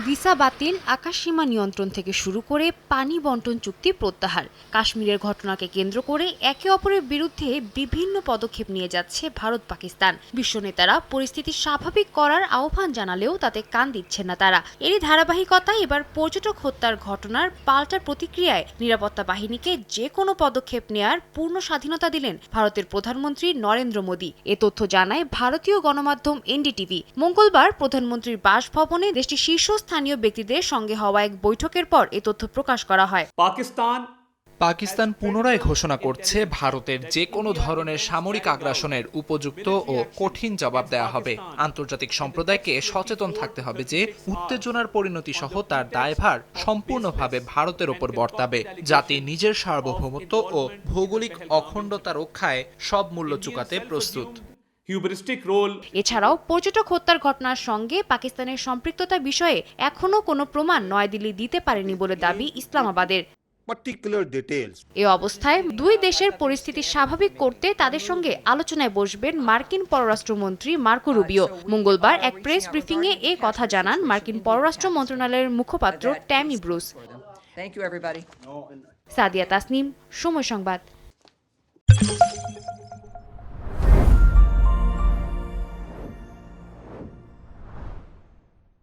Visa বাতিল, আকাশসীমা নিয়ন্ত্রণ থেকে শুরু করে পানি বন্টন চুক্তি প্রত্যাহার, কাশ্মীরের ঘটনাকে কেন্দ্র করে একে অপরের বিরুদ্ধে বিভিন্ন পদক্ষেপ নিয়ে যাচ্ছে ভারত পাকিস্তান। বিশ্ব নেতারা পরিস্থিতি স্বাভাবিক করার আহ্বান জানালেও তাতে কান দিচ্ছেন না তারা। এরই ধারাবাহিকতায় এবার পর্যটক হত্যার ঘটনার পাল্টা প্রতিক্রিয়ায় নিরাপত্তা বাহিনীকে যে কোনো পদক্ষেপ নেয়ার পূর্ণ স্বাধীনতা দিলেন ভারতের প্রধানমন্ত্রী নরেন্দ্র মোদী। এ তথ্য জানায় ভারতীয় গণমাধ্যম এনডিটিভি। মঙ্গলবার প্রধানমন্ত্রীর বাসভবনে দেশটির শীর্ষস্থানীয় ব্যক্তিদের সঙ্গে হওয়া এক বৈঠকের পর এ তথ্য প্রকাশ করা হয়। পাকিস্তান পুনরায় ঘোষণা করছে ভারতের যে কোনো ধরনের সামরিক আগ্রাসনের উপযুক্ত ও কঠিন জবাব দেওয়া হবে। আন্তর্জাতিক সম্প্রদায়কে সচেতন থাকতে হবে যে উত্তেজনার পরিণতি সহ তার দায়ভার সম্পূর্ণভাবে ভারতের ওপর বর্তাবে। জাতি নিজের সার্বভৌমত্ব ও ভৌগোলিক অখণ্ডতা রক্ষায় সব মূল্য চুকাতে প্রস্তুত। এছাড়াও পর্যটক হত্যার ঘটনার সঙ্গে পাকিস্তানের সম্পৃক্ততা বিষয়ে এখনো কোনো প্রমাণ নয়াদিল্লি দিতে পারেনি বলে দাবি ইসলামাবাদের। এ অবস্থায় দুই দেশের পরিস্থিতি স্বাভাবিক করতে তাদের সঙ্গে আলোচনায় বসবেন মার্কিন পররাষ্ট্রমন্ত্রী মার্কো রুবিও। মঙ্গলবার এক প্রেস ব্রিফিংয়ে এ কথা জানান মার্কিন পররাষ্ট্র মন্ত্রণালয়ের মুখপাত্র ট্যামি ব্রুস। সাদিয়া তাসনিম, সময় সংবাদ।